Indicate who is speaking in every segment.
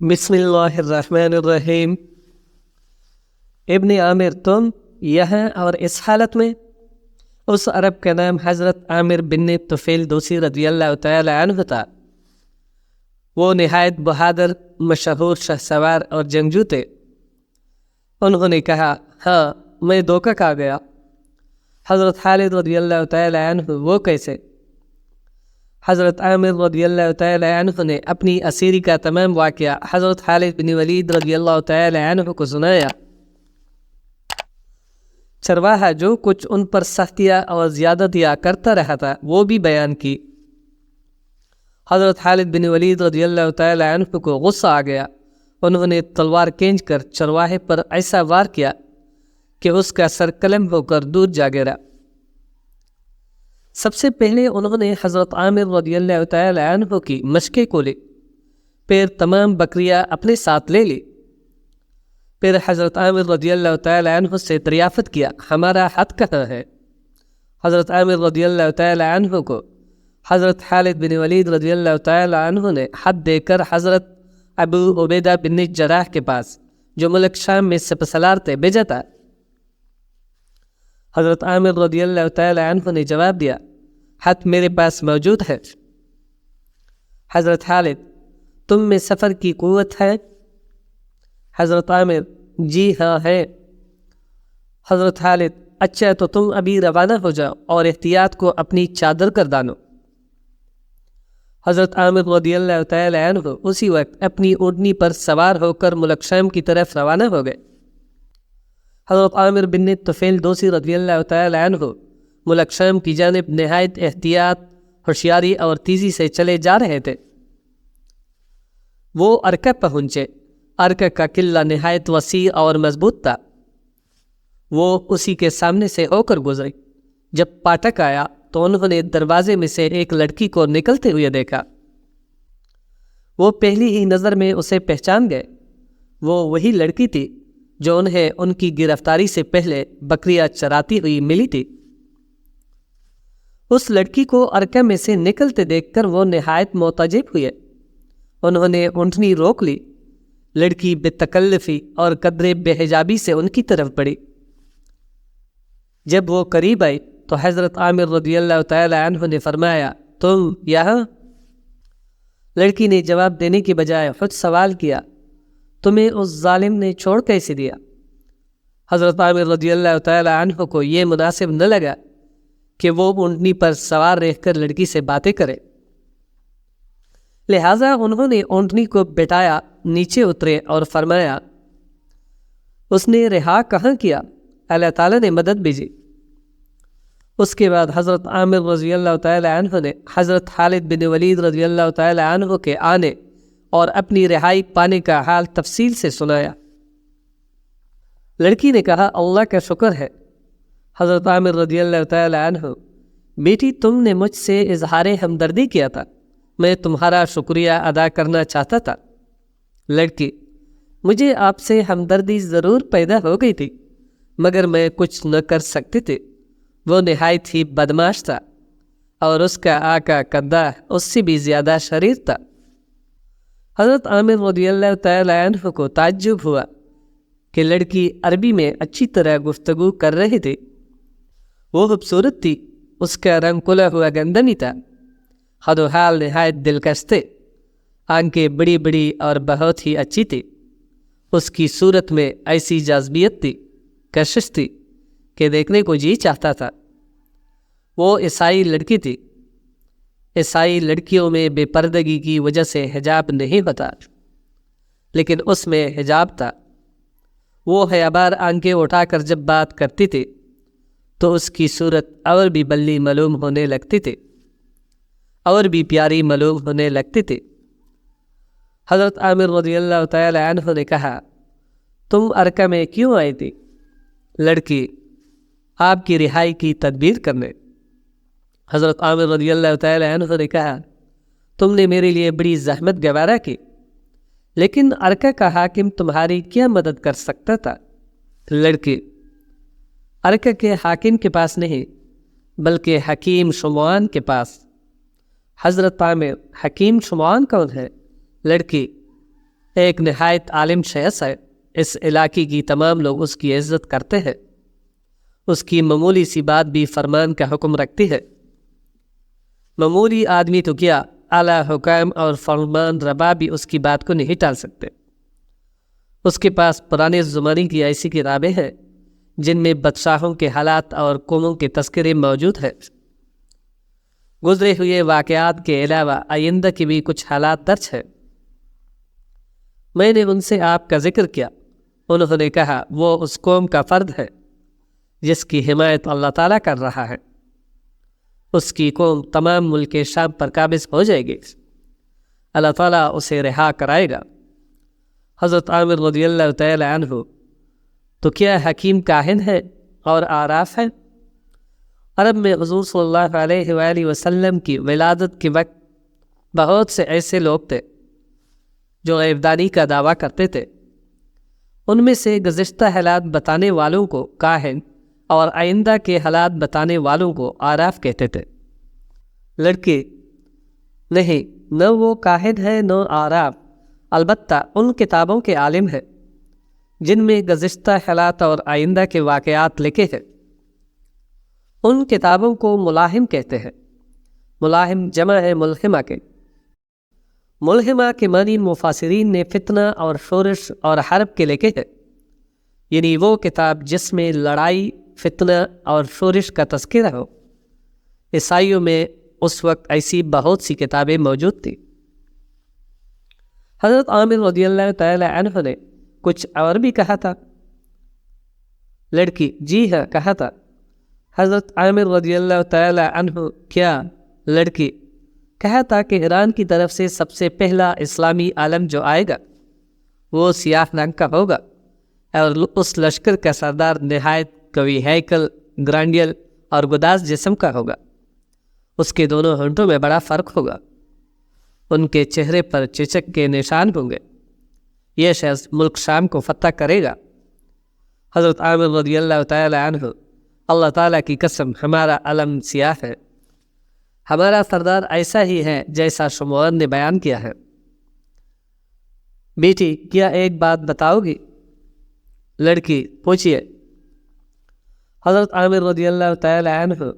Speaker 1: بسم اللہ الرحمن الرحیم۔ ابن عامر، تم یہاں اور اس حالت میں؟ اس عرب کا نام حضرت عامر بن طفیل دوسی رضی اللہ تعالی عنہ تھا۔ وہ نہایت بہادر، مشہور شاہ سوار اور جنگجو تھے۔ انہوں نے کہا، ہاں میں دھوکہ کھا گیا۔ حضرت خالد رضی اللہ تعالی عنہ، وہ کیسے؟ حضرت عامر رضی اللہ تعالی عنہ نے اپنی اسیری کا تمام واقعہ حضرت خالد بن ولید رضی اللہ تعالی عنہ کو سنایا۔ چرواہا جو کچھ ان پر سختیاں اور زیادتیاں کرتا رہا تھا وہ بھی بیان کی۔ حضرت خالد بن ولید رضی اللہ تعالی عنہ کو غصہ آ گیا۔ انہوں نے تلوار کھینچ کر چرواہے پر ایسا وار کیا کہ اس کا سر قلم ہو کر دور جا گرا۔ سب سے پہلے انہوں نے حضرت عامر رضی اللہ تعالی عنہ کی مشقیں کھولی، پھر تمام بکریاں اپنے ساتھ لے لی۔ پھر حضرت عامر رضی اللہ تعالی عنہ سے دریافت کیا، ہمارا حد کہاں ہے؟ حضرت عامر رضی اللہ تعالی عنہ کو حضرت خالد بن ولید رضی اللہ تعالی عنہ نے حد دے کر حضرت ابو عبیدہ بن جراح کے پاس، جو ملک شام میں سپسالار تھے، بھیجا تھا۔ حضرت عامر رضی اللہ تعالی عنہ نے جواب دیا، حد میرے پاس موجود ہے۔ حضرت خالد، تم میں سفر کی قوت ہے؟ حضرت عامر، جی ہاں ہے۔ حضرت خالد، اچھا تو تم ابھی روانہ ہو جاؤ اور احتیاط کو اپنی چادر کر دانو۔ حضرت عامر رضی اللہ تعالی عنہ اسی وقت اپنی اونٹنی پر سوار ہو کر ملک شام کی طرف روانہ ہو گئے۔ حضرت عامر بن طفیل دوسی رضی اللہ تعالی عنہ ملک شام کی جانب نہایت احتیاط، ہوشیاری اور تیزی سے چلے جا رہے تھے۔ وہ ارکہ پہنچے۔ ارکہ کا قلعہ نہایت وسیع اور مضبوط تھا۔ وہ اسی کے سامنے سے ہو کر گزرے۔ جب پاٹک آیا تو انہوں نے دروازے میں سے ایک لڑکی کو نکلتے ہوئے دیکھا۔ وہ پہلی ہی نظر میں اسے پہچان گئے۔ وہ وہی لڑکی تھی جو انہیں ان کی گرفتاری سے پہلے بکریاں چراتی ہوئی ملی تھی۔ اس لڑکی کو ارکہ میں سے نکلتے دیکھ کر وہ نہایت معتجب ہوئے۔ انہوں نے اونٹنی روک لی۔ لڑکی بے تکلفی اور قدرے بے حجابی سے ان کی طرف بڑھی۔ جب وہ قریب آئی تو حضرت عامر رضی اللہ تعالی عنہ نے فرمایا، تم یہاں؟ لڑکی نے جواب دینے کی بجائے خود سوال کیا، تمہیں اس ظالم نے چھوڑ کیسے دیا؟ حضرت عامر رضی اللہ تعالی عنہ کو یہ مناسب نہ لگا کہ وہ اونٹنی پر سوار رہ کر لڑکی سے باتیں کرے، لہٰذا انہوں نے اونٹنی کو بٹھایا، نیچے اترے اور فرمایا، اس نے رہا کہاں کیا؟ اللہ تعالیٰ نے مدد بھیجی۔ اس کے بعد حضرت عامر رضی اللہ تعالی عنہ نے حضرت خالد بن ولید رضی اللہ تعالی عنہ کے آنے اور اپنی رہائی پانے کا حال تفصیل سے سنایا۔ لڑکی نے کہا، اللہ کا شکر ہے۔ حضرت عامر رضی اللہ تعالی عنہ، بیٹی تم نے مجھ سے اظہار ہمدردی کیا تھا، میں تمہارا شکریہ ادا کرنا چاہتا تھا۔ لڑکی، مجھے آپ سے ہمدردی ضرور پیدا ہو گئی تھی، مگر میں کچھ نہ کر سکتی تھی۔ وہ نہایت ہی بدماش تھا اور اس کا آقا قدہ اس سے بھی زیادہ شریر تھا۔ حضرت عامر رضی اللہ تعالی عنہ کو تعجب ہوا کہ لڑکی عربی میں اچھی طرح گفتگو کر رہی تھی۔ وہ خوبصورت تھی، اس کا رنگ کھلا ہوا گندمی تھا، حد و حال نہایت دلکش تھے، آنکھیں بڑی بڑی اور بہت ہی اچھی تھی۔ اس کی صورت میں ایسی جاذبیت تھی، کشش تھی کہ دیکھنے کو جی چاہتا تھا۔ وہ عیسائی لڑکی تھی۔ عیسائی لڑکیوں میں بے پردگی کی وجہ سے حجاب نہیں ہوتا، لیکن اس میں حجاب تھا۔ وہ حیابار آنکھیں اٹھا کر جب بات کرتی تھی تو اس کی صورت اور بھی بلی معلوم ہونے لگتی تھی، اور بھی پیاری معلوم ہونے لگتی تھی۔ حضرت عامر رضی اللہ تعالی عنہ نے کہا، تم ارکہ میں کیوں آئی تھی؟ لڑکی، آپ کی رہائی کی تدبیر کرنے۔ حضرت عامر رضی اللہ تعالی عنہ نے کہا، تم نے میرے لیے بڑی زحمت گوارا کی، لیکن ارکہ کا حاکم تمہاری کیا مدد کر سکتا تھا؟ لڑکی، ارکہ کے حاکم کے پاس نہیں بلکہ حکیم شمعان کے پاس۔ حضرت عامر، حکیم شمعان کون ہے؟ لڑکی، ایک نہایت عالم شخص ہے، اس علاقے کی تمام لوگ اس کی عزت کرتے ہیں، اس کی معمولی سی بات بھی فرمان کا حکم رکھتی ہے۔ معمولی آدمی تو کیا، اعلیٰ حکام اور فرمان روا بھی اس کی بات کو نہیں ٹال سکتے۔ اس کے پاس پرانے زمانے کی ایسی کتابیں ہیں جن میں بادشاہوں کے حالات اور قوموں کے تذکرے موجود ہیں۔ گزرے ہوئے واقعات کے علاوہ آئندہ کے بھی کچھ حالات درج ہیں۔ میں نے ان سے آپ کا ذکر کیا، انہوں نے کہا وہ اس قوم کا فرد ہے جس کی حمایت اللہ تعالیٰ کر رہا ہے۔ اس کی قوم تمام ملک شام پر قابض ہو جائے گی، اللہ تعالیٰ اسے رہا کرائے گا۔ حضرت عامر رضی اللہ تعالی عنہ تو کیا حکیم کاہن ہے اور عارف ہے؟ عرب میں حضور صلی اللہ علیہ وآلہ وسلم کی ولادت کے وقت بہت سے ایسے لوگ تھے جو غیبدانی کا دعویٰ کرتے تھے۔ ان میں سے گزشتہ حالات بتانے والوں کو کاہن اور آئندہ کے حالات بتانے والوں کو عارف کہتے تھے۔ لڑکے نہیں، نہ وہ کاہن ہے نہ عارف، البتہ ان کتابوں کے عالم ہیں جن میں گزشتہ حالات اور آئندہ کے واقعات لکھے ہیں۔ ان کتابوں کو ملاحم کہتے ہیں۔ ملاحم جمع ہے ملحمہ کے۔ ملحمہ کے معنی مفسرین نے فتنہ اور شورش اور حرب کے لکھے ہیں، یعنی وہ کتاب جس میں لڑائی، فتنہ اور شورش کا تذکرہ ہو۔ عیسائیوں میں اس وقت ایسی بہت سی کتابیں موجود تھیں۔ حضرت عامر رضی اللہ تعالی عنہ نے کچھ اور بھی کہا تھا۔ لڑکی جی ہاں کہا تھا۔ حضرت عامر رضی اللہ تعالی عنہ کیا؟ لڑکی کہا تھا کہ ایران کی طرف سے سب سے پہلا اسلامی عالم جو آئے گا وہ سیاہ رنگ کا ہوگا، اور اس لشکر کا سردار نہایت قوی ہیکل، گرانڈیل اور گداز جسم کا ہوگا۔ اس کے دونوں ہونٹوں میں بڑا فرق ہوگا، ان کے چہرے پر چچک کے نشان ہوں گے۔ یہ شخص ملک شام کو فتح کرے گا۔ حضرت عامر رضی اللہ تعالی عنہ اللہ تعالیٰ کی قسم ہمارا علم سیاہ ہے، ہمارا سردار ایسا ہی ہے جیسا شمعون نے بیان کیا ہے۔ بیٹی کیا ایک بات بتاؤ گی؟ لڑکی پوچھئے۔ حضرت عامر رضی اللہ تعالی عنہ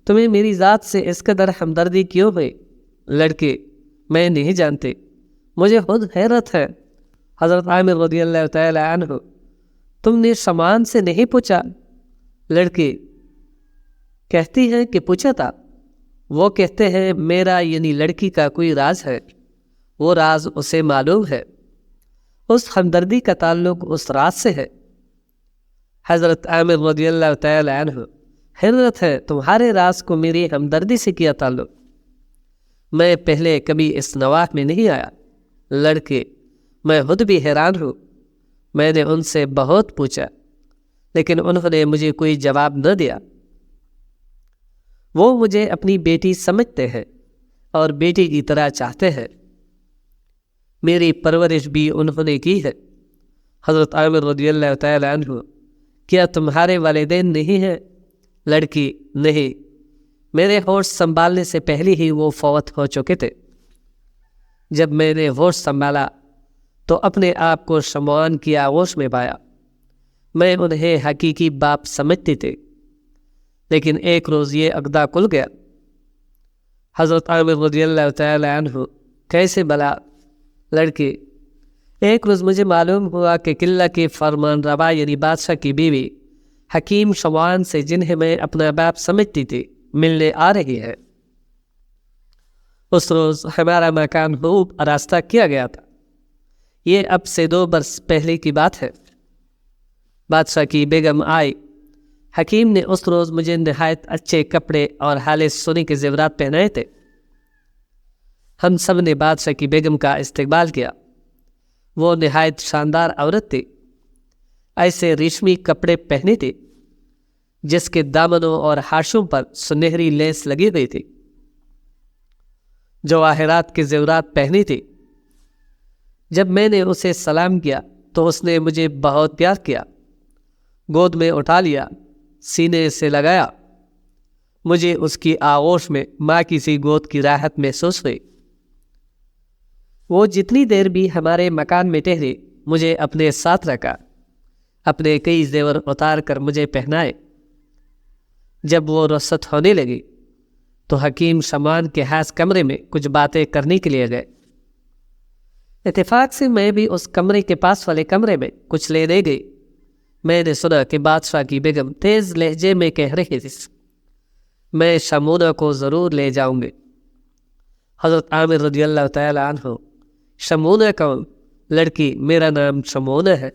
Speaker 1: تمہیں میری ذات سے اس قدر ہمدردی کیوں ہوئی؟ لڑکی میں نہیں جانتی، مجھے خود حیرت ہے۔ حضرت عامر رضی اللہ تعالی عنہ تم نے شمعون سے نہیں پوچھا؟ لڑکی کہتی ہیں کہ پوچھا تھا، وہ کہتے ہیں میرا یعنی لڑکی کا کوئی راز ہے، وہ راز اسے معلوم ہے، اس ہمدردی کا تعلق اس راز سے ہے۔ حضرت عامر رضی اللہ تعالی عنہ حیرت ہے تمہارے راز کو میری ہمدردی سے کیا تعلق؟ میں پہلے کبھی اس نواح میں نہیں آیا۔ لڑکے میں خود بھی حیران ہوں، میں نے ان سے بہت پوچھا لیکن انہوں نے مجھے کوئی جواب نہ دیا۔ وہ مجھے اپنی بیٹی سمجھتے ہیں اور بیٹی کی طرح چاہتے ہیں، میری پرورش بھی انہوں نے کی ہے۔ حضرت عامر رضی اللہ تعالی عنہ کیا تمہارے والدین نہیں ہیں؟ لڑکی نہیں، میرے ہوش سنبھالنے سے پہلے ہی وہ فوت ہو چکے تھے۔ جب میں نے ہوش سنبھالا تو اپنے آپ کو شمعون کی آغوش میں پایا۔ میں انہیں حقیقی باپ سمجھتی تھی، لیکن ایک روز یہ عقدہ کھل گیا۔ حضرت عامر رضی اللہ تعالی عنہ کیسے بلا؟ لڑکی ایک روز مجھے معلوم ہوا کہ قلعہ کی فرمان روا یعنی بادشاہ کی بیوی حکیم شمعون سے، جنہیں میں اپنا باپ سمجھتی تھی، ملنے آ رہی ہے۔ اس روز ہمارا مکان خوب آراستہ کیا گیا تھا۔ یہ اب سے 2 برس پہلے کی بات ہے۔ بادشاہ کی بیگم آئی۔ حکیم نے اس روز مجھے نہایت اچھے کپڑے اور حالے سونے کے زیورات پہنائے تھے۔ ہم سب نے بادشاہ کی بیگم کا استقبال کیا۔ وہ نہایت شاندار عورت تھی، ایسے ریشمی کپڑے پہنے تھے جس کے دامنوں اور ہاشوں پر سنہری لیس لگی ہوئی تھی، جواہرات کے زیورات پہنی تھی۔ جب میں نے اسے سلام کیا تو اس نے مجھے بہت پیار کیا، گود میں اٹھا لیا، سینے سے لگایا۔ مجھے اس کی آغوش میں ماں کی سی گود کی راحت محسوس ہوئی۔ وہ جتنی دیر بھی ہمارے مکان میں ٹہرے مجھے اپنے ساتھ رکھا، اپنے کئی زیور اتار کر مجھے پہنائے۔ جب وہ رخصت ہونے لگی تو حکیم شمان کے ہاتھ کمرے میں کچھ باتیں کرنے کے لیے گئے۔ اتفاق سے میں بھی اس کمرے کے پاس والے کمرے میں کچھ لینے گئی۔ میں نے سنا کہ بادشاہ کی بیگم تیز لہجے میں کہہ رہی تھی، میں شمونہ کو ضرور لے جاؤں گی۔ حضرت عامر رضی اللہ تعالی عنہ، شمونہ کون؟ لڑکی، میرا نام شمونہ ہے۔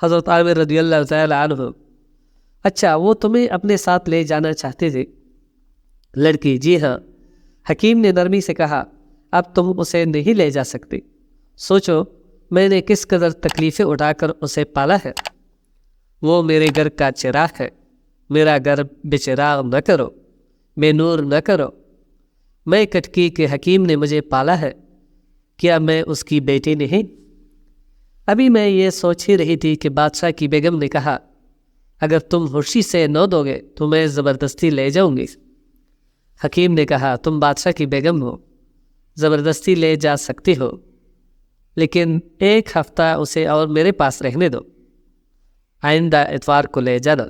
Speaker 1: حضرت عامر رضی اللہ تعالی عنہ، اچھا وہ تمہیں اپنے ساتھ لے جانا چاہتے تھے؟ لڑکی، جی ہاں۔ حکیم نے نرمی سے کہا، اب تم اسے نہیں لے جا سکتی۔ سوچو میں نے کس قدر تکلیفیں اٹھا کر اسے پالا ہے۔ وہ میرے گھر کا چراغ ہے، میرا گھر بے چراغ نہ کرو، بے نور نہ کرو۔ میں کٹکی کے حکیم نے مجھے پالا ہے، کیا میں اس کی بیٹی نہیں؟ ابھی میں یہ سوچ ہی رہی تھی کہ بادشاہ کی بیگم نے کہا، اگر تم خوشی سے نہ دو گے تو میں زبردستی لے جاؤں گی۔ حکیم نے کہا، تم بادشاہ کی بیگم ہو، زبردستی لے جا سکتی ہو، لیکن ایک ہفتہ اسے اور میرے پاس رہنے دو، آئندہ اتوار کو لے جانا۔